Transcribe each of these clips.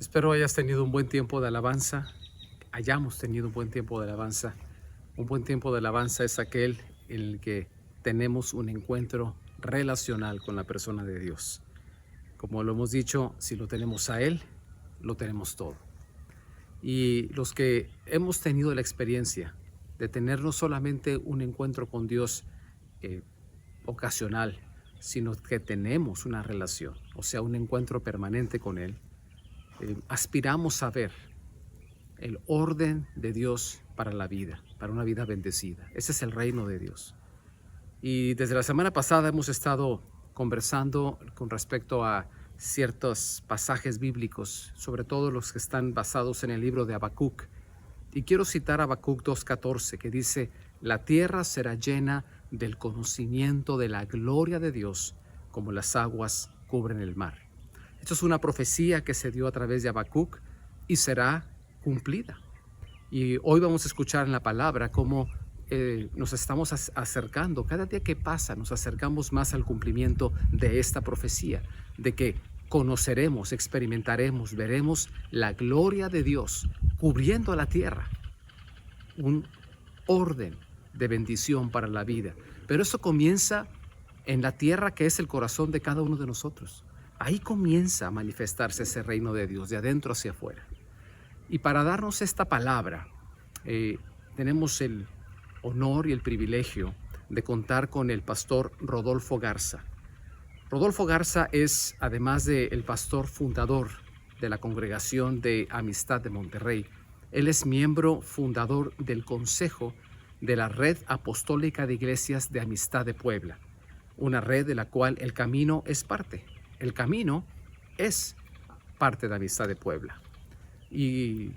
Espero hayas tenido un buen tiempo de alabanza, hayamos tenido un buen tiempo de alabanza. Un buen tiempo de alabanza es aquel en el que tenemos un encuentro relacional con la persona de Dios. Como lo hemos dicho, si lo tenemos a Él, lo tenemos todo. Y los que hemos tenido la experiencia de tener no solamente un encuentro con Dios eh, ocasional, sino que tenemos una relación, o sea, un encuentro permanente con Él, aspiramos a ver el orden de Dios para la vida, para una vida bendecida. Ese es el reino de Dios. Y desde la semana pasada hemos estado conversando con respecto a ciertos pasajes bíblicos, sobre todo los que están basados en el libro de Habacuc. Y quiero citar Habacuc 2:14, que dice: la tierra será llena del conocimiento de la gloria de Dios, como las aguas cubren el mar. Esto es una profecía que se dio a través de Habacuc y será cumplida. Y hoy vamos a escuchar en la palabra cómo nos estamos acercando. Cada día que pasa nos acercamos más al cumplimiento de esta profecía, de que conoceremos, experimentaremos, veremos la gloria de Dios cubriendo a la tierra, un orden de bendición para la vida. Pero eso comienza en la tierra, que es el corazón de cada uno de nosotros. Ahí comienza a manifestarse ese reino de Dios, de adentro hacia afuera. Y para darnos esta palabra, tenemos el honor y el privilegio de contar con el pastor Rodolfo Garza. Rodolfo Garza es, además de el pastor fundador de la Congregación de Amistad de Monterrey, él es miembro fundador del Consejo de la Red Apostólica de Iglesias de Amistad de Puebla, una red de la cual El Camino es parte. El Camino es parte de Amistad de Puebla. Y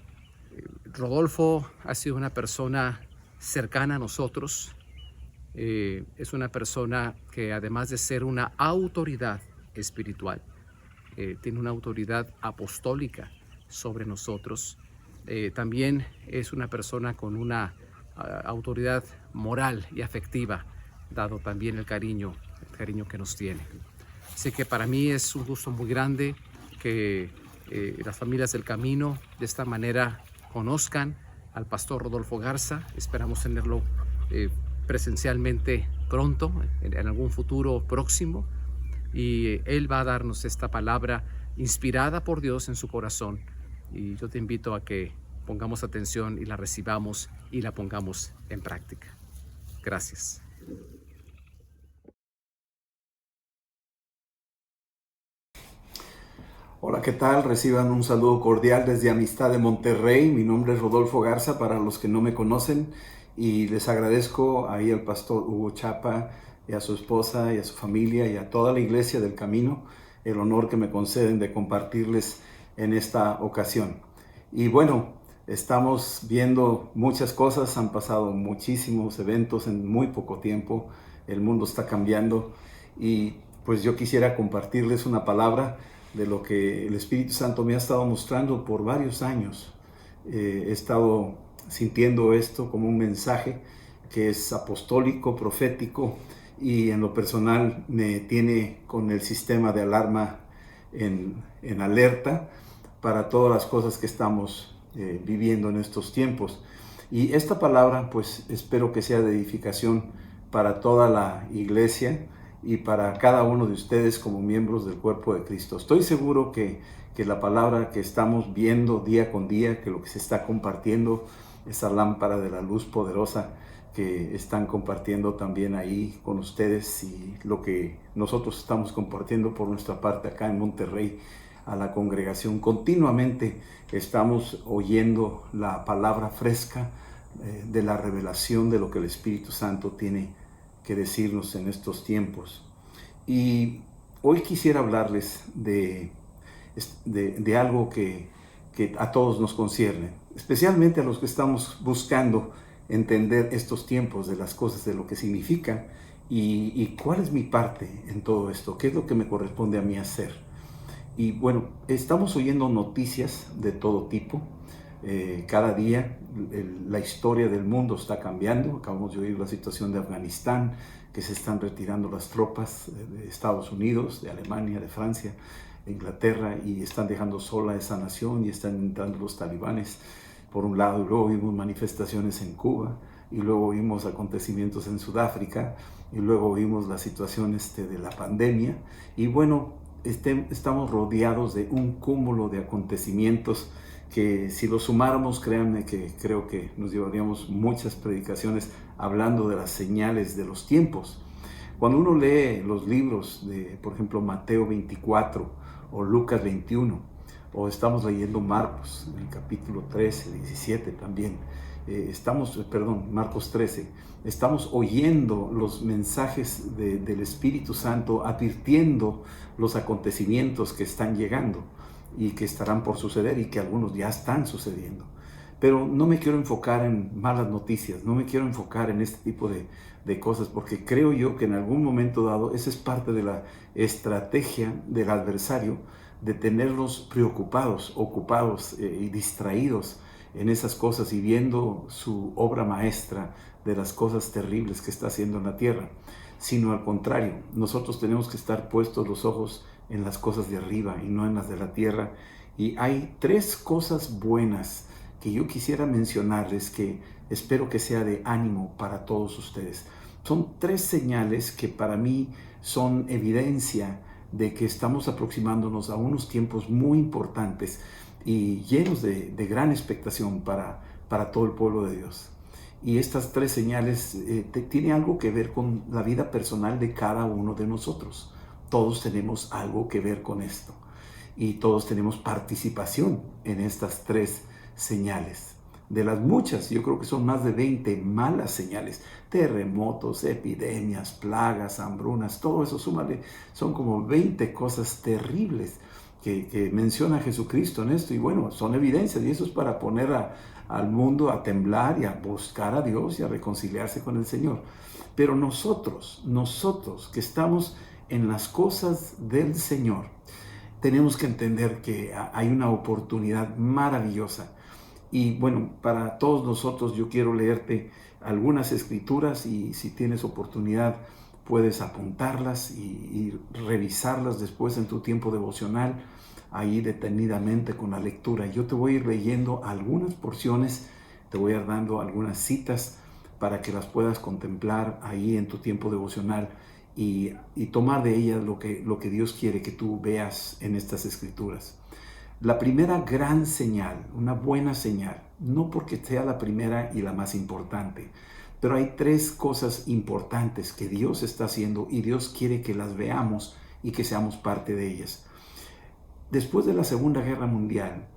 Rodolfo ha sido una persona cercana a nosotros. Es una persona que, además de ser una autoridad espiritual, tiene una autoridad apostólica sobre nosotros. También es una persona con una autoridad moral y afectiva, dado también el cariño que nos tiene. Así que para mí es un gusto muy grande que las familias del Camino de esta manera conozcan al pastor Rodolfo Garza. Esperamos tenerlo presencialmente pronto, en algún futuro próximo, y él va a darnos esta palabra inspirada por Dios en su corazón, y yo te invito a que pongamos atención y la recibamos y la pongamos en práctica. Gracias. Hola, ¿qué tal? Reciban un saludo cordial desde Amistad de Monterrey. Mi nombre es Rodolfo Garza, para los que no me conocen, y les agradezco ahí al pastor Hugo Chapa y a su esposa y a su familia y a toda la iglesia del Camino el honor que me conceden de compartirles en esta ocasión. Y bueno, estamos viendo muchas cosas, han pasado muchísimos eventos en muy poco tiempo, el mundo está cambiando, y pues yo quisiera compartirles una palabra de lo que el Espíritu Santo me ha estado mostrando por varios años. He estado sintiendo esto como un mensaje que es apostólico, profético, y en lo personal me tiene con el sistema de alarma en alerta para todas las cosas que estamos viviendo en estos tiempos. Y esta palabra, pues espero que sea de edificación para toda la iglesia y para cada uno de ustedes como miembros del cuerpo de Cristo. Estoy seguro que la palabra que estamos viendo día con día, que lo que se está compartiendo, esa lámpara de la luz poderosa que están compartiendo también ahí con ustedes, y lo que nosotros estamos compartiendo por nuestra parte acá en Monterrey a la congregación, continuamente estamos oyendo la palabra fresca de la revelación de lo que el Espíritu Santo tiene que decirnos en estos tiempos. Y hoy quisiera hablarles de algo que a todos nos concierne, especialmente a los que estamos buscando entender estos tiempos, de las cosas, de lo que significan, y cuál es mi parte en todo esto, qué es lo que me corresponde a mí hacer. Y bueno, estamos oyendo noticias de todo tipo. Cada día la historia del mundo está cambiando. Acabamos de oír la situación de Afganistán, que se están retirando las tropas de Estados Unidos, de Alemania, de Francia. Inglaterra, y están dejando sola esa nación y están entrando los talibanes por un lado, y luego vimos manifestaciones en Cuba, y luego vimos acontecimientos en Sudáfrica, y luego vimos la situación de la pandemia, y bueno, estamos rodeados de un cúmulo de acontecimientos que si los sumáramos, créanme que creo que nos llevaríamos muchas predicaciones hablando de las señales de los tiempos. Cuando uno lee los libros de, por ejemplo, Mateo 24 o Lucas 21, o estamos leyendo Marcos, en el capítulo 13, 17 también, Marcos 13, estamos oyendo los mensajes del Espíritu Santo advirtiendo los acontecimientos que están llegando y que estarán por suceder y que algunos ya están sucediendo. Pero no me quiero enfocar en malas noticias, no me quiero enfocar en este tipo de cosas, porque creo yo que en algún momento dado esa es parte de la estrategia del adversario, de tenerlos preocupados, ocupados y distraídos en esas cosas y viendo su obra maestra de las cosas terribles que está haciendo en la tierra, sino al contrario, nosotros tenemos que estar puestos los ojos en las cosas de arriba y no en las de la tierra. Y hay 3 cosas buenas que yo quisiera mencionarles, que espero que sea de ánimo para todos ustedes. Son 3 señales que para mí son evidencia de que estamos aproximándonos a unos tiempos muy importantes y llenos de gran expectación para todo el pueblo de Dios. Y estas 3 señales tienen algo que ver con la vida personal de cada uno de nosotros. Todos tenemos algo que ver con esto y todos tenemos participación en estas 3 señales. De las muchas, yo creo que son más de 20 malas señales, terremotos, epidemias, plagas, hambrunas, todo eso, súmale, son como 20 cosas terribles que menciona Jesucristo en esto, y bueno, son evidencias, y eso es para poner al mundo a temblar y a buscar a Dios y a reconciliarse con el Señor. Pero nosotros que estamos en las cosas del Señor, tenemos que entender que hay una oportunidad maravillosa. Y bueno, para todos nosotros yo quiero leerte algunas escrituras, y si tienes oportunidad puedes apuntarlas y revisarlas después en tu tiempo devocional, ahí detenidamente con la lectura. Yo te voy a ir leyendo algunas porciones, te voy a ir dando algunas citas para que las puedas contemplar ahí en tu tiempo devocional y tomar de ellas lo que Dios quiere que tú veas en estas escrituras. La primera gran señal, una buena señal, no porque sea la primera y la más importante, pero hay 3 cosas importantes que Dios está haciendo y Dios quiere que las veamos y que seamos parte de ellas. Después de la Segunda Guerra Mundial,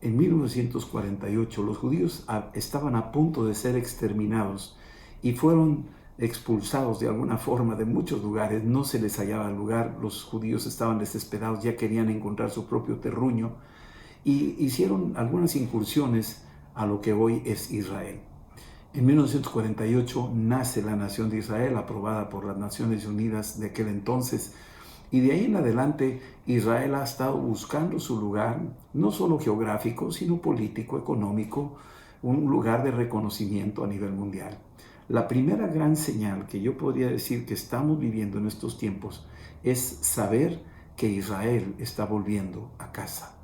en 1948, los judíos estaban a punto de ser exterminados y fueron expulsados de alguna forma de muchos lugares. No se les hallaba lugar, los judíos estaban desesperados, ya querían encontrar su propio terruño, y hicieron algunas incursiones a lo que hoy es Israel. En 1948 nace la nación de Israel, aprobada por las Naciones Unidas de aquel entonces, y de ahí en adelante Israel ha estado buscando su lugar, no solo geográfico, sino político, económico, un lugar de reconocimiento a nivel mundial. La primera gran señal que yo podría decir que estamos viviendo en estos tiempos es saber que Israel está volviendo a casa.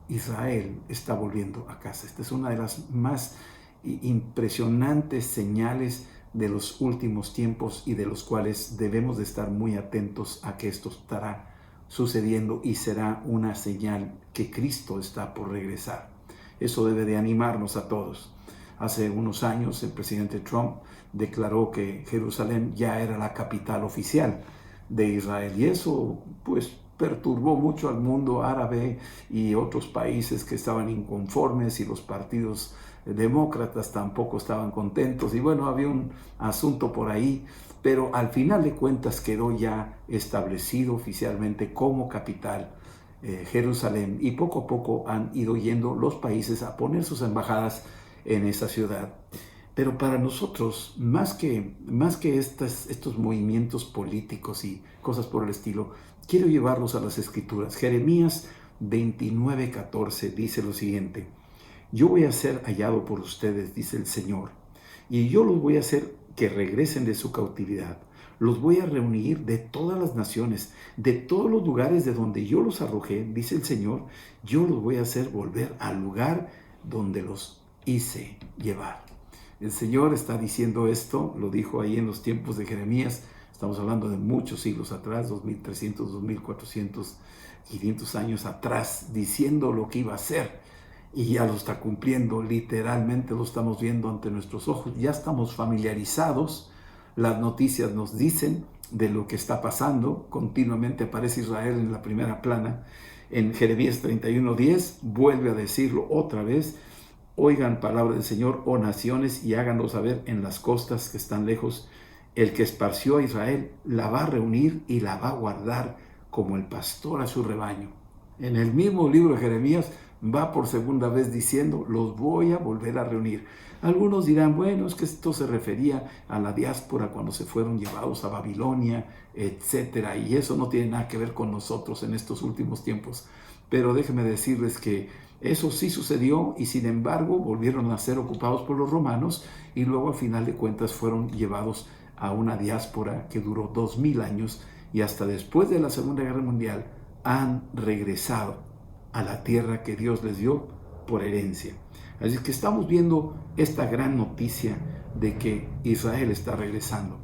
Israel está volviendo a casa. Esta es una de las más impresionantes señales de los últimos tiempos y de los cuales debemos de estar muy atentos a que esto estará sucediendo y será una señal que Cristo está por regresar. Eso debe de animarnos a todos. Hace unos años el presidente Trump declaró que Jerusalén ya era la capital oficial de Israel, y eso pues perturbó mucho al mundo árabe y otros países que estaban inconformes, y los partidos demócratas tampoco estaban contentos, y bueno, había un asunto por ahí, pero al final de cuentas quedó ya establecido oficialmente como capital Jerusalén, y poco a poco han ido yendo los países a poner sus embajadas en esa ciudad. Pero para nosotros, más que estos movimientos políticos y cosas por el estilo, quiero llevarlos a las Escrituras. Jeremías 29:14 dice lo siguiente: yo voy a ser hallado por ustedes, dice el Señor, y yo los voy a hacer que regresen de su cautividad. Los voy a reunir de todas las naciones, de todos los lugares de donde yo los arrojé, dice el Señor, yo los voy a hacer volver al lugar donde los hice llevar. El Señor está diciendo esto, lo dijo ahí en los tiempos de Jeremías. Estamos hablando de muchos siglos atrás, 2300, 2400, 500 años atrás, diciendo lo que iba a hacer. Y ya lo está cumpliendo, literalmente lo estamos viendo ante nuestros ojos. Ya estamos familiarizados, las noticias nos dicen de lo que está pasando. Continuamente aparece Israel en la primera plana. En Jeremías 31:10 vuelve a decirlo otra vez. Oigan palabra del Señor, oh naciones, y háganlo saber en las costas que están lejos. El que esparció a Israel la va a reunir y la va a guardar como el pastor a su rebaño. En el mismo libro de Jeremías va por segunda vez diciendo, los voy a volver a reunir. Algunos dirán, bueno, es que esto se refería a la diáspora cuando se fueron llevados a Babilonia, etcétera, y eso no tiene nada que ver con nosotros en estos últimos tiempos. Pero déjenme decirles que eso sí sucedió y sin embargo volvieron a ser ocupados por los romanos y luego al final de cuentas fueron llevados a una diáspora que duró 2000 años y hasta después de la Segunda Guerra Mundial han regresado a la tierra que Dios les dio por herencia. Así que estamos viendo esta gran noticia de que Israel está regresando.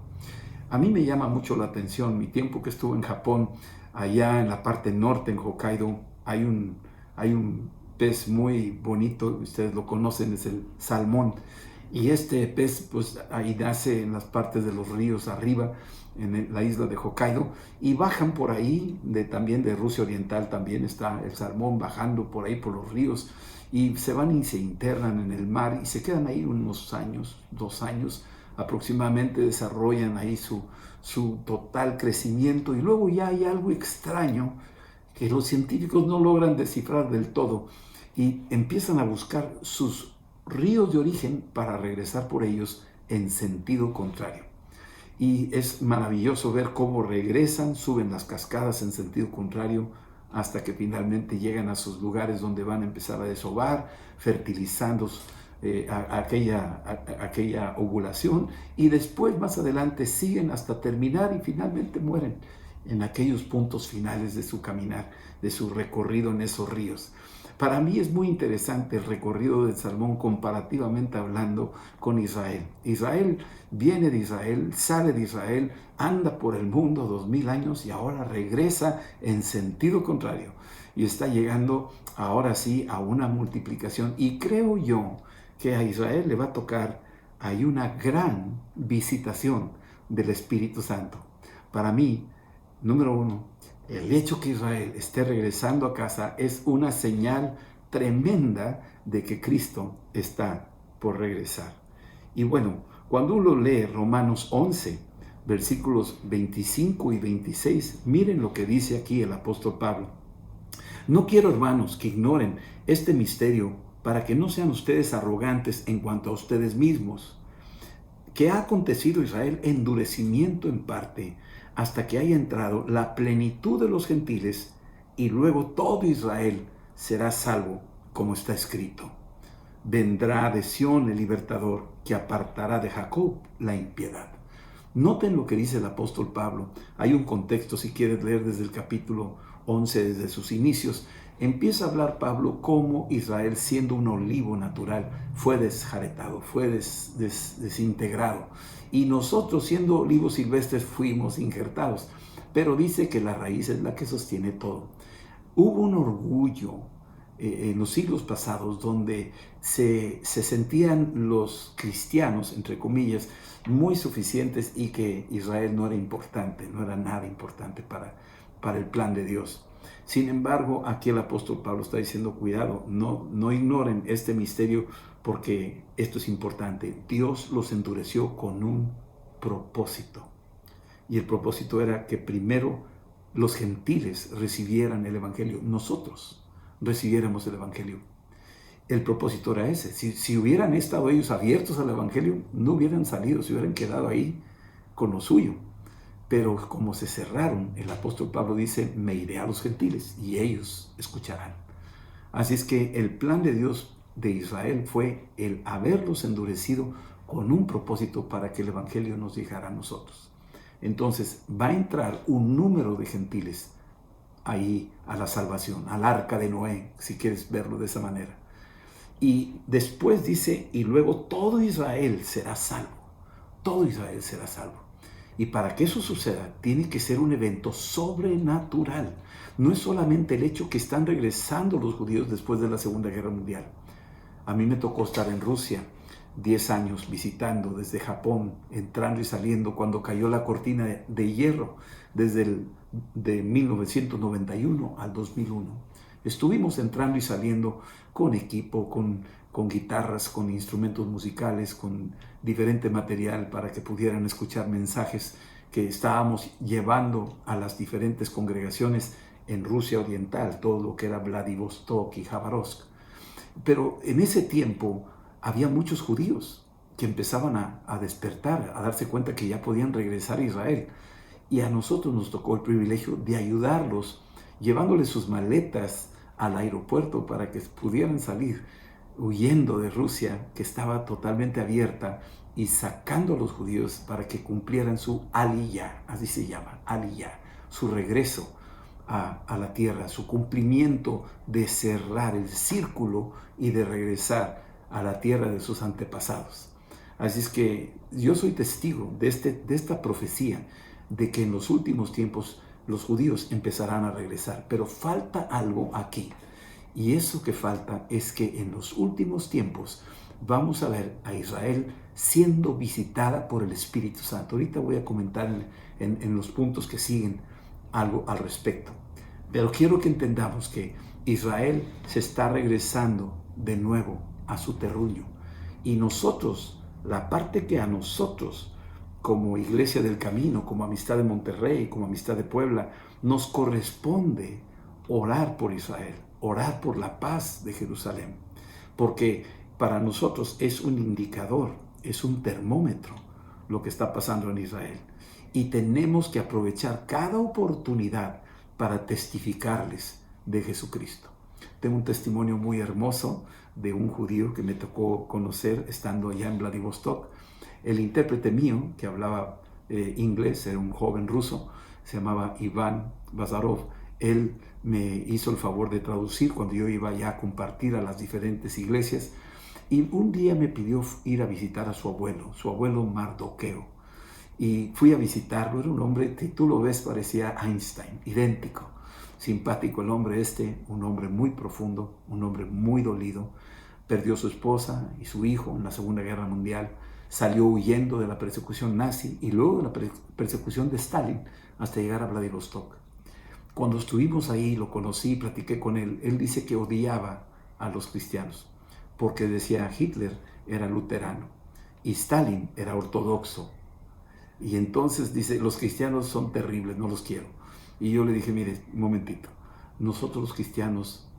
A mí me llama mucho la atención, mi tiempo que estuve en Japón, allá en la parte norte, en Hokkaido, hay un pez muy bonito, ustedes lo conocen, es el salmón. Y este pez, pues ahí nace en las partes de los ríos arriba, en la isla de Hokkaido, y bajan por ahí, también de Rusia Oriental también está el salmón bajando por ahí por los ríos, y se van y se internan en el mar y se quedan ahí unos años, 2 años aproximadamente, desarrollan ahí su total crecimiento y luego ya hay algo extraño que los científicos no logran descifrar del todo y empiezan a buscar sus ríos de origen para regresar por ellos en sentido contrario. Y es maravilloso ver cómo regresan, suben las cascadas en sentido contrario hasta que finalmente llegan a sus lugares donde van a empezar a desovar, fertilizando aquella ovulación y después más adelante siguen hasta terminar y finalmente mueren en aquellos puntos finales de su caminar, de su recorrido en esos ríos. Para mí es muy interesante el recorrido del salmón comparativamente hablando con Israel. Israel viene de Israel, sale de Israel, anda por el mundo 2000 años y ahora regresa en sentido contrario. Y está llegando ahora sí a una multiplicación. Y creo yo que a Israel le va a tocar ahí una gran visitación del Espíritu Santo. Para mí, número 1, el hecho que Israel esté regresando a casa es una señal tremenda de que Cristo está por regresar. Y bueno, cuando uno lee Romanos 11, versículos 25 y 26, miren lo que dice aquí el apóstol Pablo. No quiero, hermanos, que ignoren este misterio para que no sean ustedes arrogantes en cuanto a ustedes mismos. Que ha acontecido a Israel endurecimiento en parte, hasta que haya entrado la plenitud de los gentiles, y luego todo Israel será salvo, como está escrito. Vendrá de Sión el libertador, que apartará de Jacob la impiedad. Noten lo que dice el apóstol Pablo. Hay un contexto, si quieres leer desde el capítulo 11, desde sus inicios. Empieza a hablar Pablo cómo Israel, siendo un olivo natural, fue desjaretado, fue desintegrado. Y nosotros, siendo olivos silvestres, fuimos injertados. Pero dice que la raíz es la que sostiene todo. Hubo un orgullo en los siglos pasados donde se sentían los cristianos, entre comillas, muy suficientes y que Israel no era importante, no era nada importante para el plan de Dios. Sin embargo, aquí el apóstol Pablo está diciendo, cuidado, no ignoren este misterio porque esto es importante. Dios los endureció con un propósito. Y el propósito era que primero los gentiles recibieran el evangelio, nosotros recibiéramos el evangelio. El propósito era ese. Si hubieran estado ellos abiertos al evangelio, no hubieran salido, se hubieran quedado ahí con lo suyo. Pero como se cerraron, el apóstol Pablo dice, me iré a los gentiles y ellos escucharán. Así es que el plan de Dios de Israel fue el haberlos endurecido con un propósito para que el evangelio nos llegara a nosotros. Entonces va a entrar un número de gentiles ahí a la salvación, al arca de Noé, si quieres verlo de esa manera. Y después dice, y luego todo Israel será salvo. Todo Israel será salvo. Y para que eso suceda, tiene que ser un evento sobrenatural. No es solamente el hecho que están regresando los judíos después de la Segunda Guerra Mundial. A mí me tocó estar en Rusia 10 años visitando desde Japón, entrando y saliendo cuando cayó la cortina de hierro de 1991 al 2001. Estuvimos entrando y saliendo con equipo, con guitarras, con instrumentos musicales, con diferente material para que pudieran escuchar mensajes que estábamos llevando a las diferentes congregaciones en Rusia Oriental, todo lo que era Vladivostok y Khabarovsk. Pero en ese tiempo había muchos judíos que empezaban a despertar, a darse cuenta que ya podían regresar a Israel. Y a nosotros nos tocó el privilegio de ayudarlos, llevándoles sus maletas al aeropuerto para que pudieran salir huyendo de Rusia, que estaba totalmente abierta, y sacando a los judíos para que cumplieran su aliyah, así se llama, aliyah, su regreso a la tierra, su cumplimiento de cerrar el círculo y de regresar a la tierra de sus antepasados. Así es que yo soy testigo de esta profecía, de que en los últimos tiempos los judíos empezarán a regresar. Pero falta algo aquí. Y eso que falta es que en los últimos tiempos vamos a ver a Israel siendo visitada por el Espíritu Santo. Ahorita voy a comentar en los puntos que siguen algo al respecto. Pero quiero que entendamos que Israel se está regresando de nuevo a su terruño. Y nosotros, la parte que a nosotros, como Iglesia del Camino, como Amistad de Monterrey, como Amistad de Puebla, nos corresponde orar por Israel, orar por la paz de Jerusalén, porque para nosotros es un indicador, es un termómetro lo que está pasando en Israel. Y tenemos que aprovechar cada oportunidad para testificarles de Jesucristo. Tengo un testimonio muy hermoso de un judío que me tocó conocer estando allá en Vladivostok. El intérprete mío, que hablaba inglés, era un joven ruso, se llamaba Iván Bazarov. Él me hizo el favor de traducir cuando yo iba ya a compartir a las diferentes iglesias. Y un día me pidió ir a visitar a su abuelo Mardoqueo. Y fui a visitarlo, era un hombre que tú lo ves, parecía Einstein, idéntico. Simpático el hombre un hombre muy profundo, un hombre muy dolido. Perdió su esposa y su hijo en la Segunda Guerra Mundial. Salió huyendo de la persecución nazi y luego de la persecución de Stalin hasta llegar a Vladivostok. Cuando estuvimos ahí, lo conocí, platiqué con él. Él dice que odiaba a los cristianos porque decía Hitler era luterano y Stalin era ortodoxo. Y entonces dice, los cristianos son terribles, no los quiero. Y yo le dije, mire, un momentito, nosotros los cristianos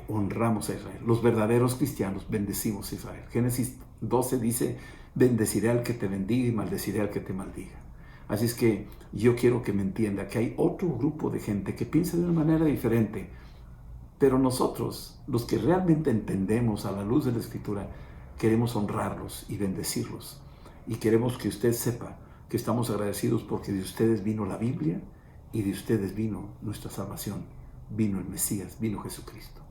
honramos a Israel. Los verdaderos cristianos bendecimos a Israel. Génesis 12 dice, bendeciré al que te bendiga y maldeciré al que te maldiga. Así es que yo quiero que me entienda que hay otro grupo de gente que piensa de una manera diferente. Pero nosotros, los que realmente entendemos a la luz de la Escritura, queremos honrarlos y bendecirlos. Y queremos que usted sepa que estamos agradecidos porque de ustedes vino la Biblia y de ustedes vino nuestra salvación. Vino el Mesías, vino Jesucristo.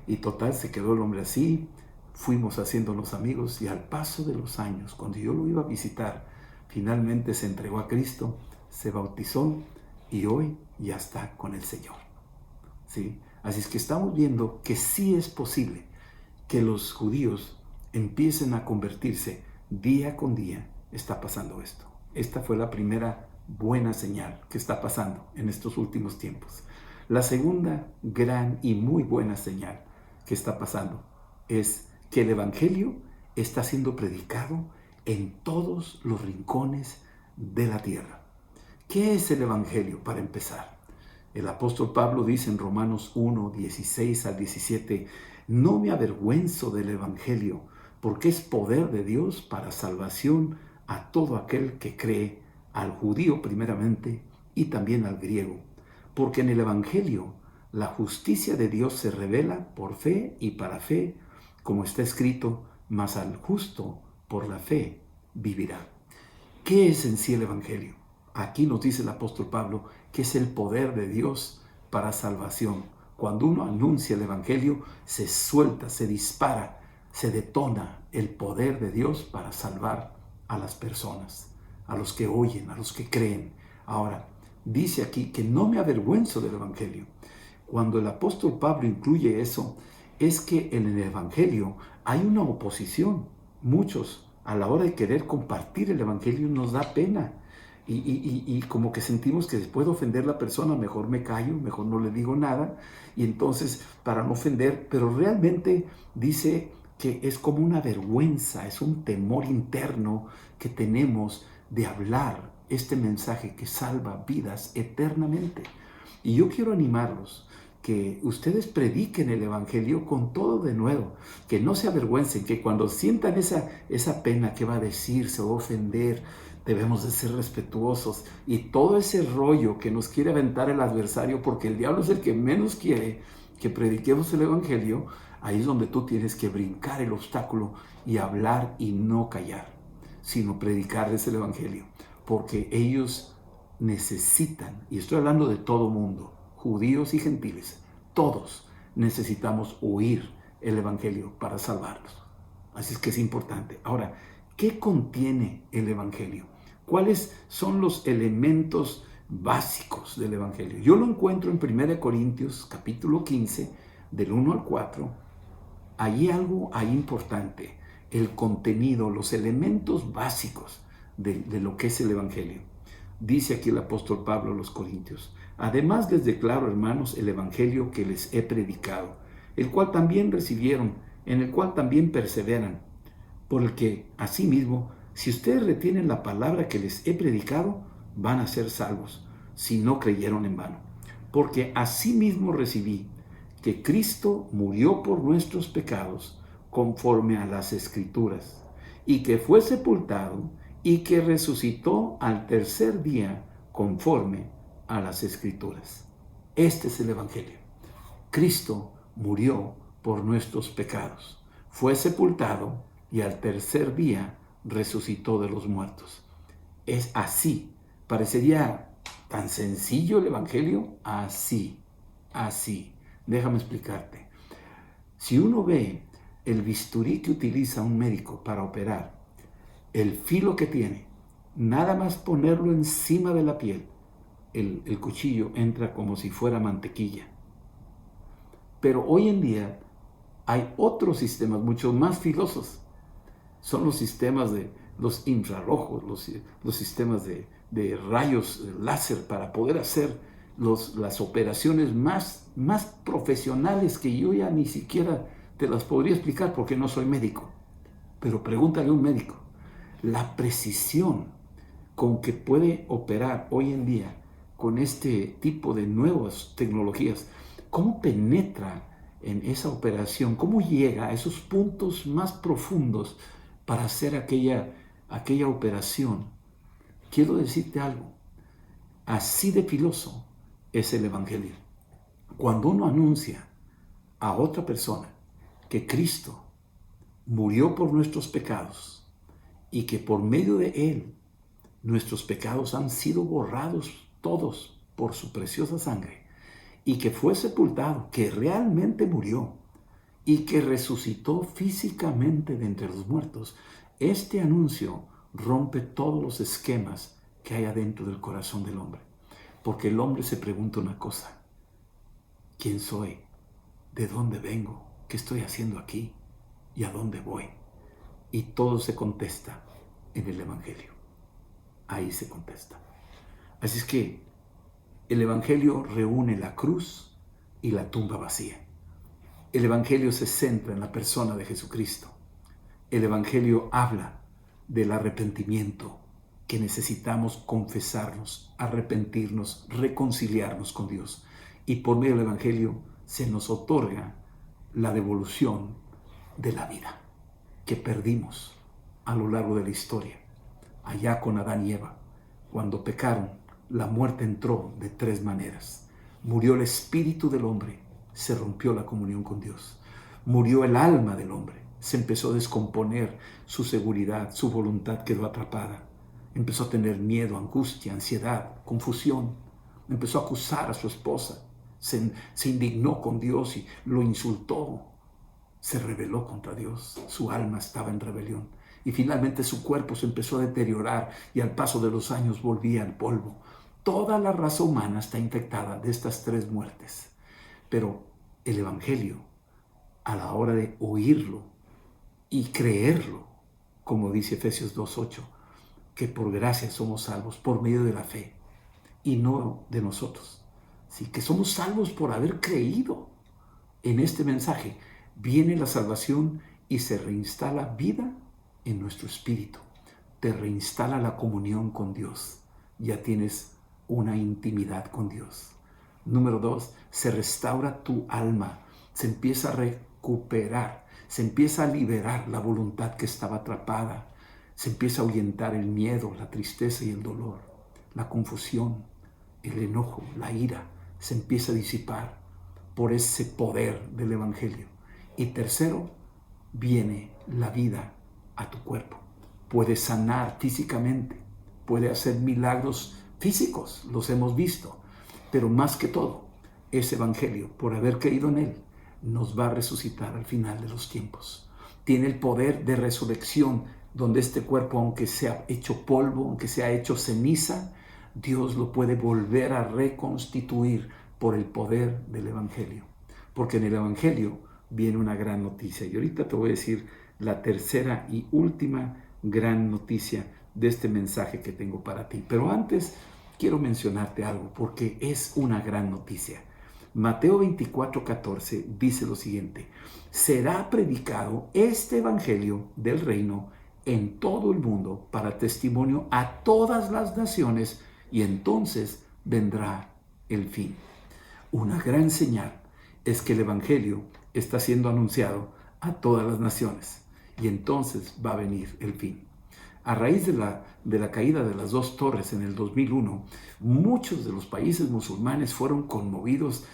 Y total, se quedó el hombre así, fuimos haciéndonos amigos y al paso de los años, cuando yo lo iba a visitar, finalmente se entregó a Cristo, se bautizó y hoy ya está con el Señor. ¿Sí? Así es que estamos viendo que sí es posible que los judíos empiecen a convertirse día con día. Está pasando esto. Esta fue la primera buena señal que está pasando en estos últimos tiempos. La segunda gran y muy buena señal que está pasando es que el Evangelio está siendo predicado en todos los rincones de la tierra. ¿Qué es el Evangelio para empezar? El apóstol Pablo dice en Romanos 1, 16 al 17, no me avergüenzo del Evangelio, porque es poder de Dios para salvación a todo aquel que cree, al judío primeramente y también al griego. Porque en el Evangelio la justicia de Dios se revela por fe y para fe, como está escrito, mas al justo por la fe vivirá. ¿Qué es en sí el Evangelio? Aquí nos dice el apóstol Pablo que es el poder de Dios para salvación. Cuando uno anuncia el Evangelio, se suelta, se dispara, se detona el poder de Dios para salvar a las personas, a los que oyen, a los que creen. Ahora, dice aquí que no me avergüenzo del Evangelio. Cuando el apóstol Pablo incluye eso, es que en el Evangelio hay una oposición. Muchos, a la hora de querer compartir el Evangelio, nos da pena. Y como que sentimos que después de ofender a la persona, mejor me callo, mejor no le digo nada. Y entonces, para no ofender, pero realmente dice que es como una vergüenza, es un temor interno que tenemos de hablar este mensaje que salva vidas eternamente. Y yo quiero animarlos que ustedes prediquen el Evangelio con todo de nuevo, que no se avergüencen, que cuando sientan esa pena que va a decir, se va a ofender, debemos de ser respetuosos y todo ese rollo que nos quiere aventar el adversario, porque el diablo es el que menos quiere que prediquemos el Evangelio. Ahí es donde tú tienes que brincar el obstáculo y hablar y no callar, sino predicarles el Evangelio, porque ellos necesitan, y estoy hablando de todo mundo, judíos y gentiles, todos necesitamos oír el Evangelio para salvarnos. Así es que es importante. Ahora, ¿qué contiene el Evangelio? ¿Cuáles son los elementos básicos del Evangelio? Yo lo encuentro en 1 Corintios capítulo 15, del 1 al 4. Allí algo hay importante, el contenido, los elementos básicos de lo que es el Evangelio. Dice aquí el apóstol Pablo a los Corintios: además les declaro, hermanos, el Evangelio que les he predicado, el cual también recibieron, en el cual también perseveran, por el que, asimismo, si ustedes retienen la palabra que les he predicado, van a ser salvos, si no creyeron en vano. Porque asimismo recibí que Cristo murió por nuestros pecados, conforme a las Escrituras, y que fue sepultado, y que resucitó al tercer día, conforme a las Escrituras. Este es el Evangelio. Cristo murió por nuestros pecados, fue sepultado y al tercer día resucitó de los muertos. Es así. Parecería tan sencillo el Evangelio. Así. Déjame explicarte. Si uno ve el bisturí que utiliza un médico para operar, el filo que tiene, nada más ponerlo encima de la piel, el cuchillo entra como si fuera mantequilla. Pero hoy en día hay otros sistemas mucho más filosos. Son los sistemas de los infrarrojos, los sistemas de rayos láser para poder hacer las operaciones más profesionales que yo ya ni siquiera te las podría explicar porque no soy médico. Pero pregúntale a un médico. La precisión con que puede operar hoy en día con este tipo de nuevas tecnologías, cómo penetra en esa operación, cómo llega a esos puntos más profundos para hacer aquella operación. Quiero decirte algo, así de filoso es el Evangelio. Cuando uno anuncia a otra persona que Cristo murió por nuestros pecados y que por medio de Él nuestros pecados han sido borrados todos por su preciosa sangre, y que fue sepultado, que realmente murió y que resucitó físicamente de entre los muertos, este anuncio rompe todos los esquemas que hay adentro del corazón del hombre. Porque el hombre se pregunta una cosa: ¿quién soy? ¿De dónde vengo? ¿Qué estoy haciendo aquí? ¿Y a dónde voy? Y todo se contesta en el Evangelio. Ahí se contesta. Así es que el Evangelio reúne la cruz y la tumba vacía. El Evangelio se centra en la persona de Jesucristo. El Evangelio habla del arrepentimiento, que necesitamos confesarnos, arrepentirnos, reconciliarnos con Dios. Y por medio del Evangelio se nos otorga la devolución de la vida que perdimos a lo largo de la historia. Allá con Adán y Eva, cuando pecaron, la muerte entró de tres maneras. Murió el espíritu del hombre, se rompió la comunión con Dios. Murió el alma del hombre, se empezó a descomponer su seguridad, su voluntad quedó atrapada. Empezó a tener miedo, angustia, ansiedad, confusión. Empezó a acusar a su esposa. Se indignó con Dios y lo insultó. Se rebeló contra Dios. Su alma estaba en rebelión. Y finalmente su cuerpo se empezó a deteriorar y al paso de los años volvía al polvo. Toda la raza humana está infectada de estas 3 muertes. Pero el Evangelio, a la hora de oírlo y creerlo, como dice Efesios 2:8, que por gracia somos salvos por medio de la fe y no de nosotros. Sí, que somos salvos por haber creído en este mensaje. Viene la salvación y se reinstala vida en nuestro espíritu. Te reinstala la comunión con Dios. Ya tienes una intimidad con Dios. Número 2, se restaura tu alma. Se empieza a recuperar. Se empieza a liberar la voluntad que estaba atrapada. Se empieza a ahuyentar el miedo, la tristeza y el dolor, la confusión, el enojo, la ira. Se empieza a disipar por ese poder del Evangelio. Y tercero, viene la vida a tu cuerpo. Puede sanar físicamente, puede hacer milagros físicos, los hemos visto. Pero más que todo, ese Evangelio, por haber creído en él, nos va a resucitar al final de los tiempos. Tiene el poder de resurrección, donde este cuerpo, aunque sea hecho polvo, aunque sea hecho ceniza, Dios lo puede volver a reconstituir por el poder del Evangelio. Porque en el Evangelio viene una gran noticia. Y ahorita te voy a decir la tercera y última gran noticia de este mensaje que tengo para ti. Pero antes quiero mencionarte algo, porque es una gran noticia. Mateo 24:14 dice lo siguiente: será predicado este Evangelio del reino en todo el mundo para testimonio a todas las naciones, y entonces vendrá el fin. Una gran señal es que el Evangelio está siendo anunciado a todas las naciones, y entonces va a venir el fin. A raíz de la caída de las 2 torres en el 2001, muchos de los países musulmanes fueron conmovidos,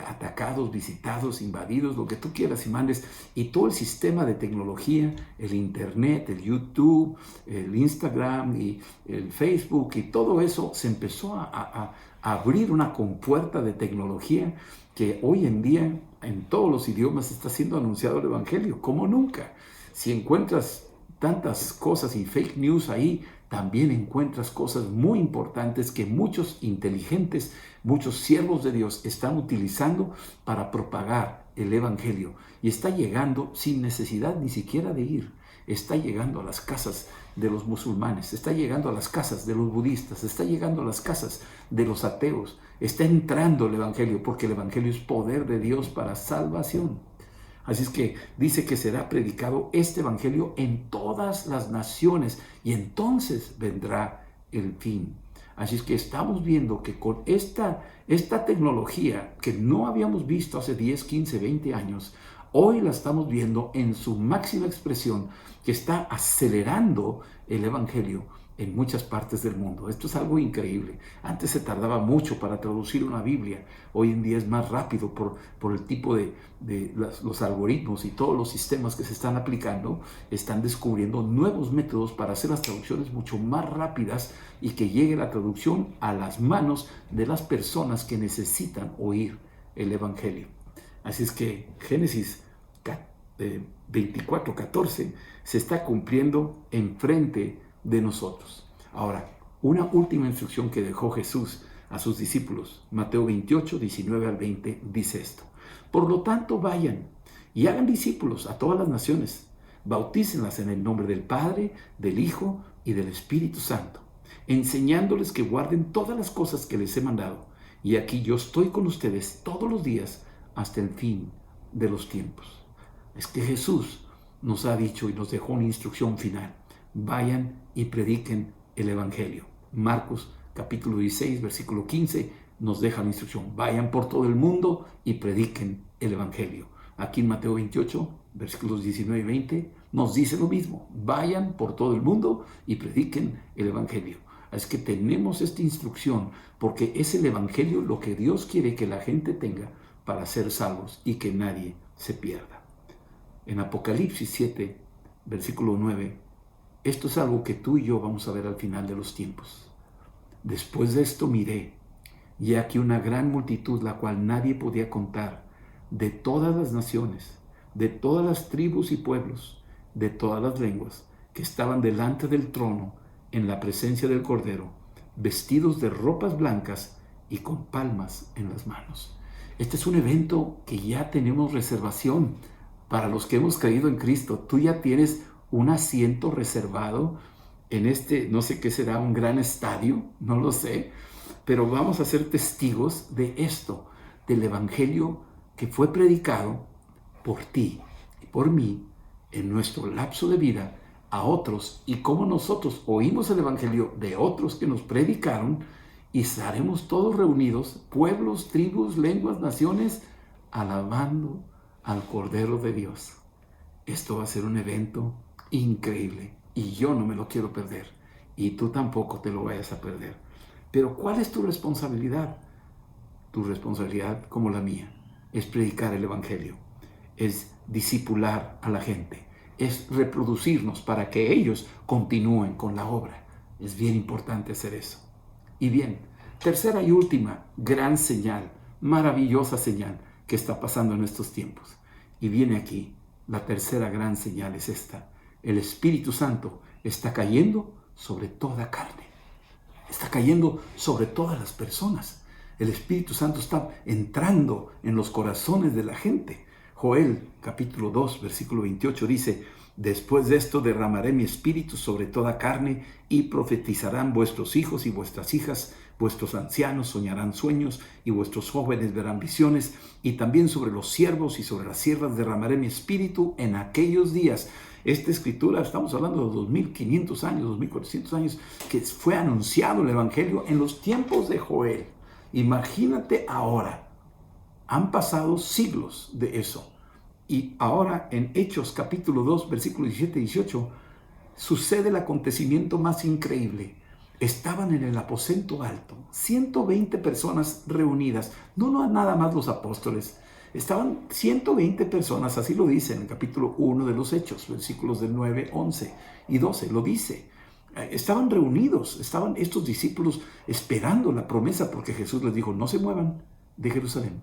atacados, visitados, invadidos, lo que tú quieras y mandes, y todo el sistema de tecnología, el Internet, el YouTube, el Instagram y el Facebook y todo eso se empezó a abrir una compuerta de tecnología que hoy en día en todos los idiomas está siendo anunciado el Evangelio, como nunca. Si encuentras tantas cosas y fake news ahí, también encuentras cosas muy importantes que muchos inteligentes, muchos siervos de Dios están utilizando para propagar el Evangelio. Y está llegando sin necesidad ni siquiera de ir. Está llegando a las casas de los musulmanes, está llegando a las casas de los budistas, está llegando a las casas de los ateos. Está entrando el Evangelio, porque el Evangelio es poder de Dios para salvación. Así es que dice que será predicado este Evangelio en todas las naciones y entonces vendrá el fin. Así es que estamos viendo que con esta tecnología que no habíamos visto hace 10, 15, 20 años, hoy la estamos viendo en su máxima expresión, que está acelerando el Evangelio en muchas partes del mundo. Esto es algo increíble. Antes se tardaba mucho para traducir una Biblia. Hoy en día es más rápido por el tipo de los algoritmos y todos los sistemas que se están aplicando. Están descubriendo nuevos métodos para hacer las traducciones mucho más rápidas y que llegue la traducción a las manos de las personas que necesitan oír el Evangelio. Así es que Génesis 24:14 se está cumpliendo enfrente de nosotros. Ahora, una última instrucción que dejó Jesús a sus discípulos, Mateo 28, 19 al 20, dice esto: por lo tanto, vayan y hagan discípulos a todas las naciones, bautícenlas en el nombre del Padre, del Hijo y del Espíritu Santo, enseñándoles que guarden todas las cosas que les he mandado. Y aquí yo estoy con ustedes todos los días hasta el fin de los tiempos. Es que Jesús nos ha dicho y nos dejó una instrucción final: vayan y prediquen el Evangelio. Marcos capítulo 16, versículo 15 nos deja la instrucción: vayan por todo el mundo y prediquen el Evangelio. Aquí en Mateo 28, versículos 19 y 20 nos dice lo mismo: vayan por todo el mundo y prediquen el Evangelio. Es que tenemos esta instrucción porque es el Evangelio lo que Dios quiere que la gente tenga para ser salvos y que nadie se pierda. En Apocalipsis 7, versículo 9, Esto es algo que tú y yo vamos a ver al final de los tiempos. Después de esto miré, y he aquí una gran multitud, la cual nadie podía contar, de todas las naciones, de todas las tribus y pueblos, de todas las lenguas, que estaban delante del trono en la presencia del Cordero, vestidos de ropas blancas y con palmas en las manos. Este es un evento que ya tenemos reservación para los que hemos creído en Cristo. Tú ya tienes un asiento reservado en este, no sé qué será, un gran estadio, no lo sé, pero vamos a ser testigos de esto, del evangelio que fue predicado por ti y por mí en nuestro lapso de vida a otros, y cómo nosotros oímos el evangelio de otros que nos predicaron, y estaremos todos reunidos, pueblos, tribus, lenguas, naciones, alabando al Cordero de Dios. Esto va a ser un evento increíble y yo no me lo quiero perder, y tú tampoco te lo vayas a perder. Pero ¿cuál es tu responsabilidad? Tu responsabilidad, como la mía, es predicar el evangelio, es discipular a la gente, es reproducirnos para que ellos continúen con la obra. Es bien importante hacer eso. Y bien, tercera y última gran señal, maravillosa señal que está pasando en estos tiempos. Y viene aquí, la tercera gran señal es esta: el Espíritu Santo está cayendo sobre toda carne. Está cayendo sobre todas las personas. El Espíritu Santo está entrando en los corazones de la gente. Joel capítulo 2 versículo 28 dice: después de esto derramaré mi espíritu sobre toda carne, y profetizarán vuestros hijos y vuestras hijas, vuestros ancianos soñarán sueños, y vuestros jóvenes verán visiones, y también sobre los siervos y sobre las siervas derramaré mi espíritu en aquellos días. Esta escritura, estamos hablando de 2500 años, 2400 años, que fue anunciado el evangelio en los tiempos de Joel. Imagínate ahora, han pasado siglos de eso. Y ahora en Hechos capítulo 2, versículos 17 y 18, sucede el acontecimiento más increíble. Estaban en el aposento alto, 120 personas reunidas, no nada más los apóstoles. Estaban 120 personas, así lo dice en el capítulo 1 de los Hechos, versículos del 9, 11 y 12, lo dice. Estaban reunidos, estaban estos discípulos esperando la promesa, porque Jesús les dijo: no se muevan de Jerusalén,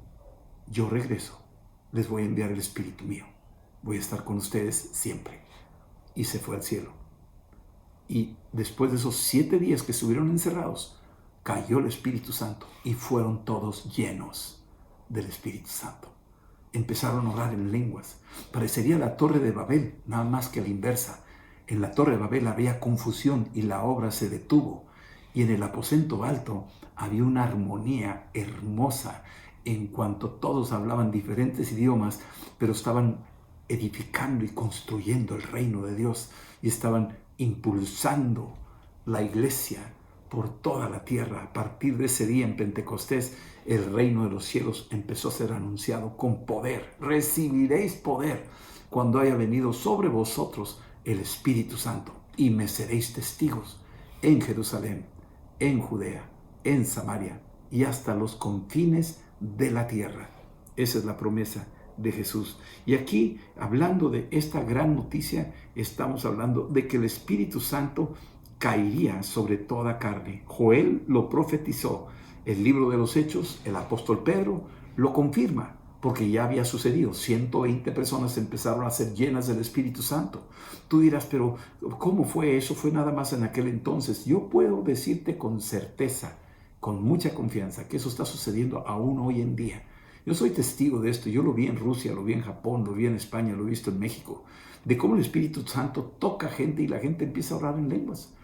yo regreso, les voy a enviar el Espíritu mío, voy a estar con ustedes siempre. Y se fue al cielo. Y después de esos 7 días que estuvieron encerrados, cayó el Espíritu Santo y fueron todos llenos del Espíritu Santo. Empezaron a orar en lenguas. Parecería la Torre de Babel, nada más que a la inversa. En la Torre de Babel había confusión y la obra se detuvo. Y en el aposento alto había una armonía hermosa, en cuanto todos hablaban diferentes idiomas, pero estaban edificando y construyendo el reino de Dios, y estaban impulsando la iglesia por toda la tierra. A partir de ese día en Pentecostés, el reino de los cielos empezó a ser anunciado con poder. Recibiréis poder cuando haya venido sobre vosotros el Espíritu Santo, y me seréis testigos en Jerusalén, en Judea, en Samaria y hasta los confines de la tierra. Esa es la promesa de Jesús. Y aquí, hablando de esta gran noticia, estamos hablando de que el Espíritu Santo caería sobre toda carne. Joel lo profetizó. El libro de los Hechos, el apóstol Pedro lo confirma, porque ya había sucedido. 120 personas empezaron a ser llenas del Espíritu Santo. Tú dirás: pero ¿cómo fue eso? Fue nada más en aquel entonces. Yo puedo decirte con certeza, con mucha confianza, que eso está sucediendo aún hoy en día. Yo soy testigo de esto. Yo lo vi en Rusia, lo vi en Japón, lo vi en España, lo he visto en México, de cómo el Espíritu Santo toca gente y la gente empieza a orar en lenguas.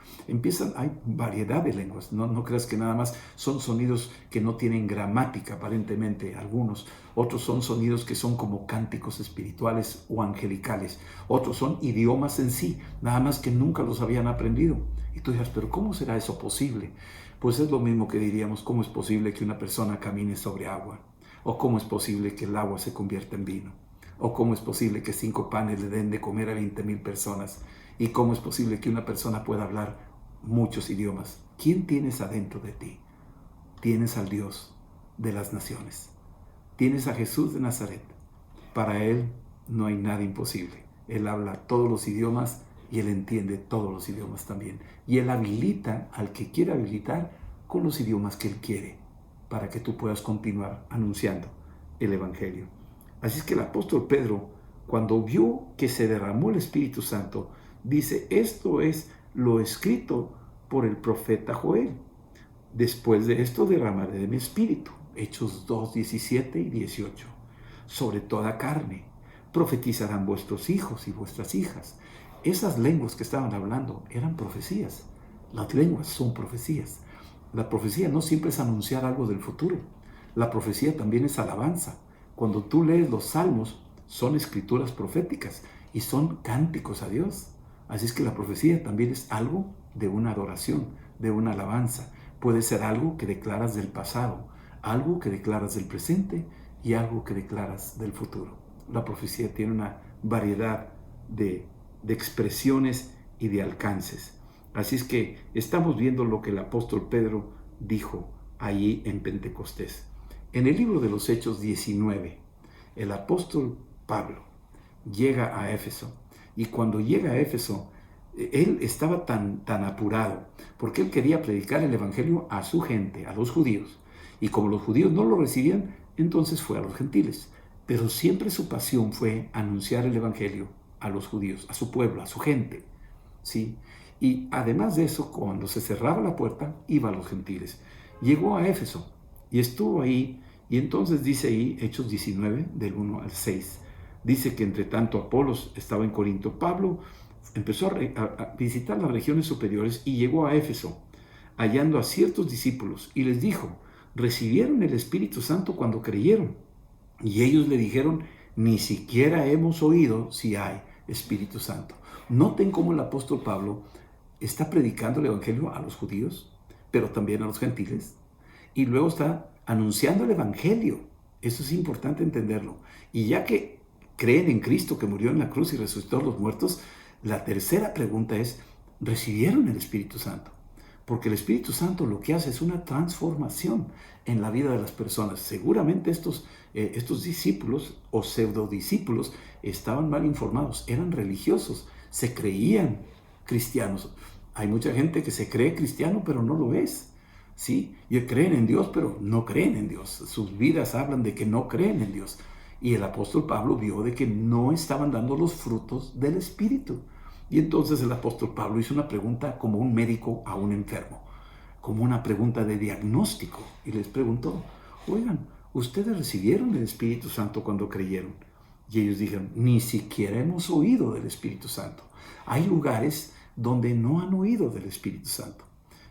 Hay variedad de lenguas. No creas que nada más son sonidos que no tienen gramática, aparentemente, algunos. Otros son sonidos que son como cánticos espirituales o angelicales. Otros son idiomas en sí, nada más que nunca los habían aprendido. Y tú dirás: pero ¿cómo será eso posible? Pues es lo mismo que diríamos: ¿cómo es posible que una persona camine sobre agua? ¿O cómo es posible que el agua se convierta en vino? ¿O cómo es posible que 5 panes le den de comer a 20,000 personas? ¿Y cómo es posible que una persona pueda hablar muchos idiomas? ¿Quién tienes adentro de ti? Tienes al Dios de las naciones. Tienes a Jesús de Nazaret. Para Él no hay nada imposible. Él habla todos los idiomas y Él entiende todos los idiomas también. Y Él habilita al que quiere habilitar con los idiomas que Él quiere, para que tú puedas continuar anunciando el Evangelio. Así es que el apóstol Pedro, cuando vio que se derramó el Espíritu Santo, dice, esto es lo escrito por el profeta Joel. Después de esto derramaré de mi espíritu. Hechos 2, 17 y 18. Sobre toda carne profetizarán vuestros hijos y vuestras hijas. Esas lenguas que estaban hablando eran profecías. Las lenguas son profecías. La profecía no siempre es anunciar algo del futuro. La profecía también es alabanza. Cuando tú lees los salmos, son escrituras proféticas y son cánticos a Dios. Así es que la profecía también es algo de una adoración, de una alabanza. Puede ser algo que declaras del pasado, algo que declaras del presente y algo que declaras del futuro. La profecía tiene una variedad de expresiones y de alcances. Así es que estamos viendo lo que el apóstol Pedro dijo allí en Pentecostés. En el libro de los Hechos 19, el apóstol Pablo llega a Éfeso, y cuando llega a Éfeso, él estaba tan apurado, porque él quería predicar el evangelio a su gente, a los judíos, y como los judíos no lo recibían, entonces fue a los gentiles. Pero siempre su pasión fue anunciar el evangelio a los judíos, a su pueblo, a su gente, ¿sí? Y además de eso, cuando se cerraba la puerta, iba a los gentiles. Llegó a Éfeso y estuvo ahí, y entonces dice ahí, Hechos 19, del 1 al 6, dice que entre tanto Apolos estaba en Corinto, Pablo empezó a visitar las regiones superiores y llegó a Éfeso, hallando a ciertos discípulos, y les dijo, recibieron el Espíritu Santo cuando creyeron. Y ellos le dijeron, ni siquiera hemos oído si hay Espíritu Santo. Noten cómo el apóstol Pablo está predicando el evangelio a los judíos, pero también a los gentiles, y luego está anunciando el evangelio. Eso es importante entenderlo. Y ya que creen en Cristo que murió en la cruz y resucitó a los muertos, la tercera pregunta es, ¿recibieron el Espíritu Santo? Porque el Espíritu Santo lo que hace es una transformación en la vida de las personas. Seguramente estos discípulos o pseudodiscípulos estaban mal informados, eran religiosos, se creían cristianos. Hay mucha gente que se cree cristiano pero no lo es, ¿sí? Y creen en Dios pero no creen en Dios. Sus vidas hablan de que no creen en Dios. Y el apóstol Pablo vio de que no estaban dando los frutos del Espíritu. Y entonces el apóstol Pablo hizo una pregunta como un médico a un enfermo, como una pregunta de diagnóstico. Y les preguntó, oigan, ¿ustedes recibieron el Espíritu Santo cuando creyeron? Y ellos dijeron, ni siquiera hemos oído del Espíritu Santo. Hay lugares donde no han oído del Espíritu Santo.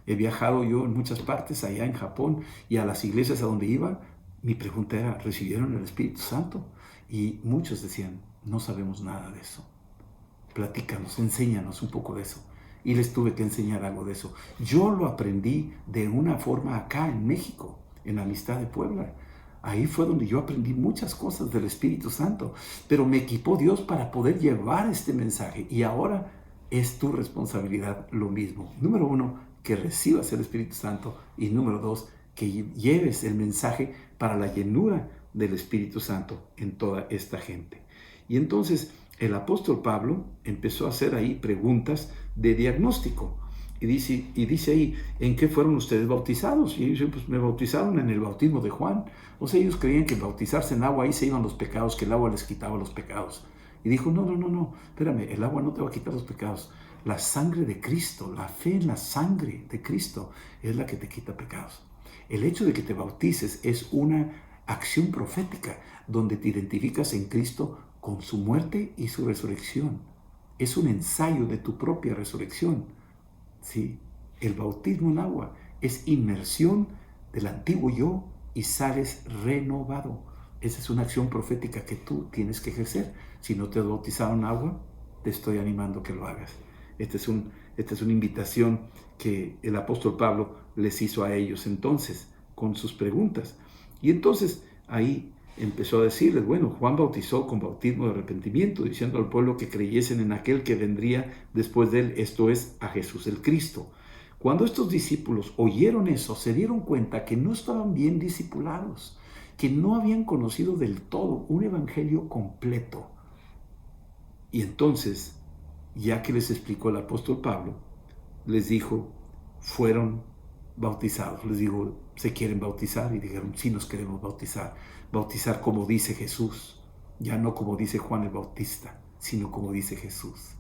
He viajado yo en muchas partes, allá en Japón, y a las iglesias a donde iba, mi pregunta era, ¿recibieron el Espíritu Santo? Y muchos decían, no sabemos nada de eso. Platícanos, enséñanos un poco de eso. Y les tuve que enseñar algo de eso. Yo lo aprendí de una forma acá en México, en Amistad de Puebla. Ahí fue donde yo aprendí muchas cosas del Espíritu Santo. Pero me equipó Dios para poder llevar este mensaje. Y ahora es tu responsabilidad lo mismo. Número 1, que recibas el Espíritu Santo. Y número 2, que lleves el mensaje para la llenura del Espíritu Santo en toda esta gente. Y entonces el apóstol Pablo empezó a hacer ahí preguntas de diagnóstico. Y dice ahí, ¿en qué fueron ustedes bautizados? Y ellos dicen, pues me bautizaron en el bautismo de Juan. O sea, ellos creían que bautizarse en agua, ahí se iban los pecados, que el agua les quitaba los pecados. Y dijo, no, espérame, el agua no te va a quitar los pecados. La sangre de Cristo, la fe en la sangre de Cristo es la que te quita pecados. El hecho de que te bautices es una acción profética donde te identificas en Cristo con su muerte y su resurrección. Es un ensayo de tu propia resurrección. ¿Sí? El bautismo en agua es inmersión del antiguo yo y sales renovado. Esa es una acción profética que tú tienes que ejercer. Si no te has bautizado en agua, te estoy animando que lo hagas. Esta es una invitación que el apóstol Pablo les hizo a ellos entonces con sus preguntas. Y entonces ahí empezó a decirles, bueno, Juan bautizó con bautismo de arrepentimiento, diciendo al pueblo que creyesen en aquel que vendría después de él, esto es, a Jesús el Cristo. Cuando estos discípulos oyeron eso, se dieron cuenta que no estaban bien discipulados, que no habían conocido del todo un evangelio completo. Y entonces Ya que les explicó el apóstol Pablo, les dijo, fueron bautizados. Les digo, ¿se quieren bautizar? Y dijeron, sí, nos queremos bautizar. Bautizar como dice Jesús, ya no como dice Juan el Bautista, sino como dice Jesús.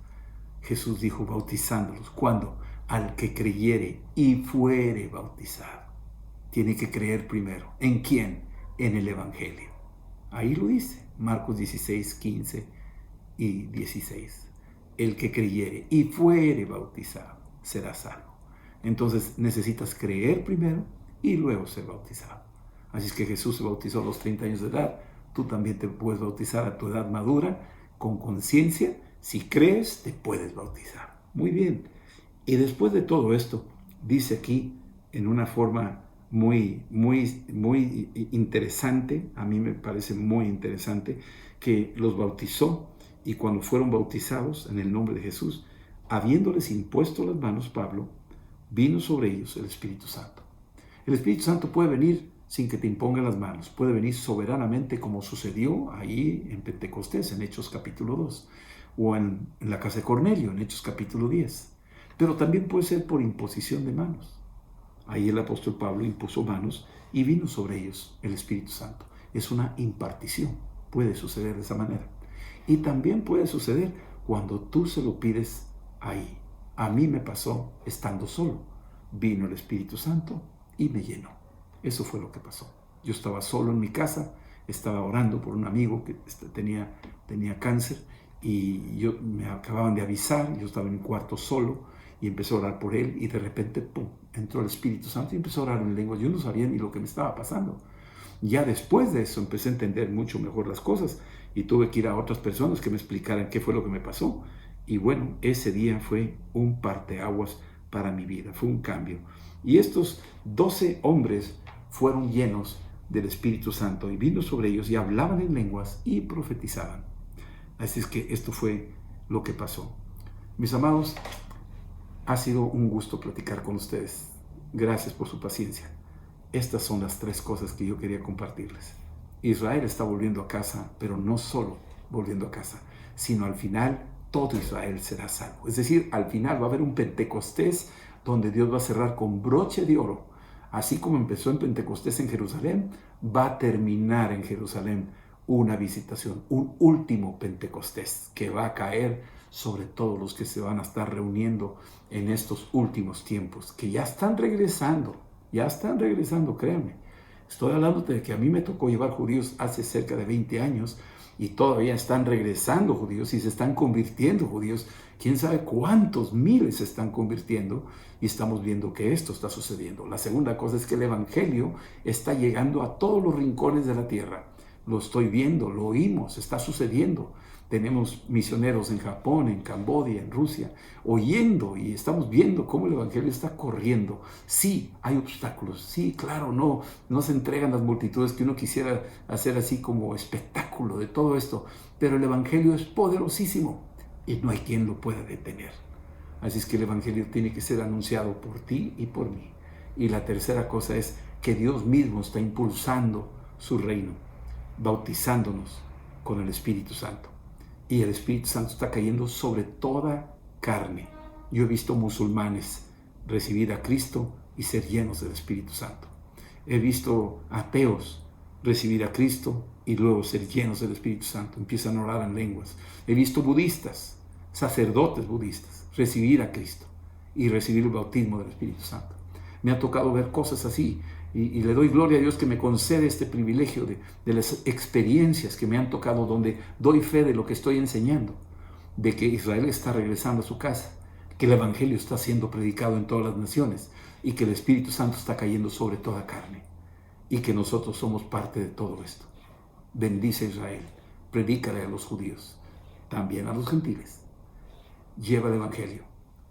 Jesús dijo, bautizándolos. ¿Cuándo? Al que creyere y fuere bautizado. Tiene que creer primero. ¿En quién? En el Evangelio. Ahí lo dice, Marcos 16, 15 y 16. El que creyere y fuere bautizado será salvo. Entonces necesitas creer primero y luego ser bautizado. Así es que Jesús se bautizó a los 30 años de edad. Tú también te puedes bautizar a tu edad madura, con conciencia. Si crees, te puedes bautizar. Muy bien. Y después de todo esto, dice aquí en una forma muy interesante, a mí me parece muy interesante, que los bautizó, y cuando fueron bautizados en el nombre de Jesús, habiéndoles impuesto las manos, Pablo, vino sobre ellos el Espíritu Santo. El Espíritu Santo puede venir sin que te impongan las manos, puede venir soberanamente, como sucedió ahí en Pentecostés, en Hechos capítulo 2, o en la casa de Cornelio, en Hechos capítulo 10. Pero también puede ser por imposición de manos. Ahí el apóstol Pablo impuso manos y vino sobre ellos el Espíritu Santo. Es una impartición, puede suceder de esa manera. Y también puede suceder cuando tú se lo pides ahí. A mí me pasó estando solo. Vino el Espíritu Santo y me llenó. Eso fue lo que pasó. Yo estaba solo en mi casa, estaba orando por un amigo que tenía cáncer, y me acababan de avisar, yo estaba en mi cuarto solo y empecé a orar por él, y de repente, ¡pum!, entró el Espíritu Santo y empezó a orar en lenguas. Yo no sabía ni lo que me estaba pasando. Ya después de eso empecé a entender mucho mejor las cosas y tuve que ir a otras personas que me explicaran qué fue lo que me pasó. Y bueno, ese día fue un parteaguas para mi vida, fue un cambio. Y estos 12 hombres fueron llenos del Espíritu Santo y vino sobre ellos y hablaban en lenguas y profetizaban. Así es que esto fue lo que pasó. Mis amados, ha sido un gusto platicar con ustedes. Gracias por su paciencia. Estas son las 3 cosas que yo quería compartirles. Israel está volviendo a casa, pero no solo volviendo a casa, sino al final todo Israel será salvo. Es decir, al final va a haber un Pentecostés donde Dios va a cerrar con broche de oro. Así como empezó en Pentecostés en Jerusalén, va a terminar en Jerusalén una visitación, un último Pentecostés que va a caer sobre todos los que se van a estar reuniendo en estos últimos tiempos, que ya están regresando, créanme. Estoy hablando de que a mí me tocó llevar judíos hace cerca de 20 años y todavía están regresando judíos y se están convirtiendo judíos. Quién sabe cuántos miles se están convirtiendo, y estamos viendo que esto está sucediendo. La segunda cosa es que el Evangelio está llegando a todos los rincones de la tierra. Lo estoy viendo, lo oímos, está sucediendo. Tenemos misioneros en Japón, en Camboya, en Rusia, oyendo, y estamos viendo cómo el Evangelio está corriendo. Sí, hay obstáculos. Sí, claro, no se entregan las multitudes que uno quisiera hacer así como espectáculo de todo esto. Pero el Evangelio es poderosísimo y no hay quien lo pueda detener. Así es que el Evangelio tiene que ser anunciado por ti y por mí. Y la tercera cosa es que Dios mismo está impulsando su reino, bautizándonos con el Espíritu Santo. Y el Espíritu Santo está cayendo sobre toda carne. Yo he visto musulmanes recibir a Cristo y ser llenos del Espíritu Santo. He visto ateos recibir a Cristo y luego ser llenos del Espíritu Santo. Empiezan a orar en lenguas. He visto budistas, sacerdotes budistas, recibir a Cristo y recibir el bautismo del Espíritu Santo. Me ha tocado ver cosas así. Y le doy gloria a Dios que me concede este privilegio de las experiencias que me han tocado, donde doy fe de lo que estoy enseñando, de que Israel está regresando a su casa, que el Evangelio está siendo predicado en todas las naciones y que el Espíritu Santo está cayendo sobre toda carne y que nosotros somos parte de todo esto. Bendice a Israel, predícale a los judíos, también a los gentiles. Lleva el Evangelio,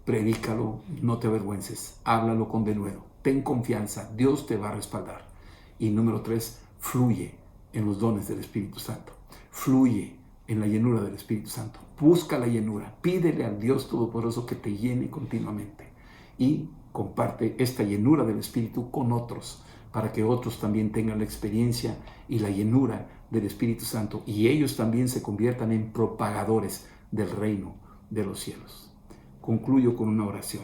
predícalo, no te avergüences, háblalo con denuedo. Ten confianza, Dios te va a respaldar. Y número 3, fluye en los dones del Espíritu Santo. Fluye en la llenura del Espíritu Santo. Busca la llenura. Pídele al Dios Todopoderoso que te llene continuamente. Y comparte esta llenura del Espíritu con otros, para que otros también tengan la experiencia y la llenura del Espíritu Santo. Y ellos también se conviertan en propagadores del reino de los cielos. Concluyo con una oración.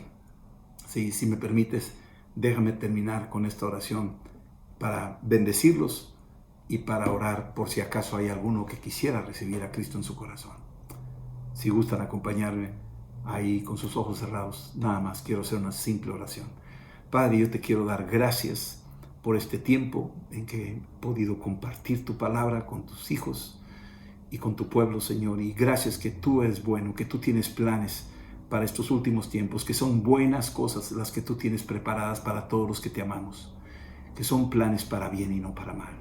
Si me permites, déjame terminar con esta oración para bendecirlos y para orar por si acaso hay alguno que quisiera recibir a Cristo en su corazón. Si gustan acompañarme ahí con sus ojos cerrados, nada más quiero hacer una simple oración. Padre, yo te quiero dar gracias por este tiempo en que he podido compartir tu palabra con tus hijos y con tu pueblo, Señor. Y gracias que tú eres bueno, que tú tienes planes para estos últimos tiempos, que son buenas cosas las que tú tienes preparadas para todos los que te amamos, que son planes para bien y no para mal.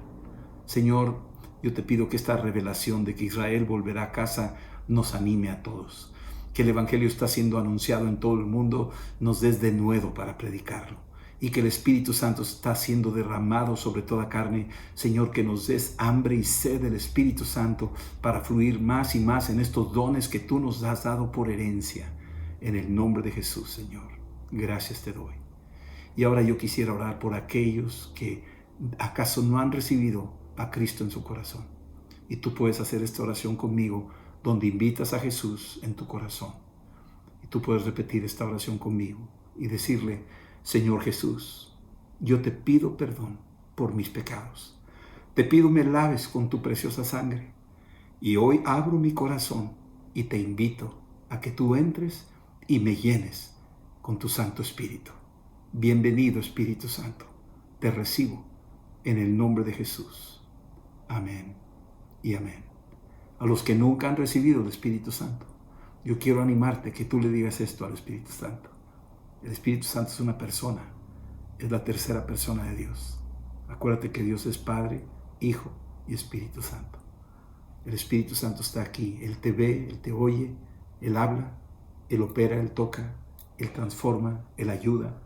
Señor, yo te pido que esta revelación de que Israel volverá a casa nos anime a todos, que el Evangelio está siendo anunciado en todo el mundo, nos des de nuevo para predicarlo, y que el Espíritu Santo está siendo derramado sobre toda carne. Señor, que nos des hambre y sed del Espíritu Santo para fluir más y más en estos dones que tú nos has dado por herencia. En el nombre de Jesús, Señor, gracias te doy. Y ahora yo quisiera orar por aquellos que acaso no han recibido a Cristo en su corazón. Y tú puedes hacer esta oración conmigo, donde invitas a Jesús en tu corazón. Y tú puedes repetir esta oración conmigo y decirle: Señor Jesús, yo te pido perdón por mis pecados. Te pido me laves con tu preciosa sangre. Y hoy abro mi corazón y te invito a que tú entres y me llenes con tu Santo Espíritu. Bienvenido, Espíritu Santo. Te recibo en el nombre de Jesús. Amén y amén. A los que nunca han recibido el Espíritu Santo, yo quiero animarte que tú le digas esto al Espíritu Santo. El Espíritu Santo es una persona, es la tercera persona de Dios. Acuérdate que Dios es Padre, Hijo y Espíritu Santo. El Espíritu Santo está aquí. Él te ve, Él te oye, Él habla, Él opera, Él toca, Él transforma, Él ayuda,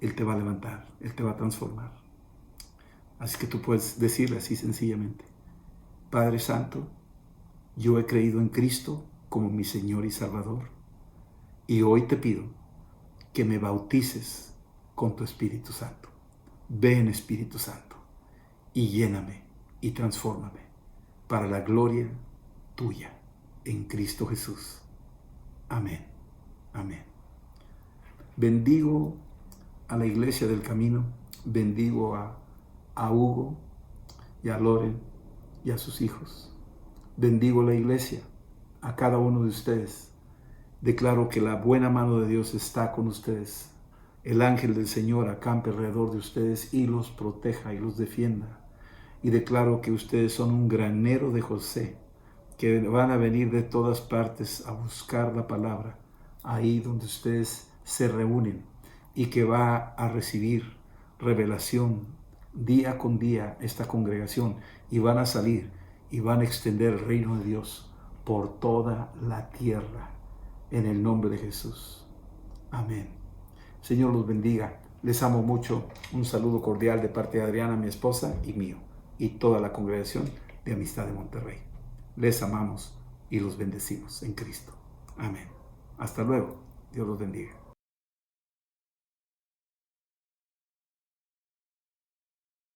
Él te va a levantar, Él te va a transformar. Así que tú puedes decirle así sencillamente: Padre Santo, yo he creído en Cristo como mi Señor y Salvador, y hoy te pido que me bautices con tu Espíritu Santo. Ven, Espíritu Santo, y lléname y transfórmame para la gloria tuya en Cristo Jesús. Amén. Amén. Bendigo a la Iglesia del Camino, bendigo a Hugo y a Loren y a sus hijos. Bendigo a la Iglesia, a cada uno de ustedes. Declaro que la buena mano de Dios está con ustedes. El ángel del Señor acampe alrededor de ustedes y los proteja y los defienda. Y declaro que ustedes son un granero de José, que van a venir de todas partes a buscar la palabra, ahí donde ustedes se reúnen, y que va a recibir revelación día con día esta congregación, y van a salir y van a extender el reino de Dios por toda la tierra, en el nombre de Jesús. Amén. Señor los bendiga. Les amo mucho. Un saludo cordial de parte de Adriana, mi esposa, y mío, y toda la congregación de Amistad de Monterrey. Les amamos y los bendecimos en Cristo. Amén. Hasta luego. Dios los bendiga.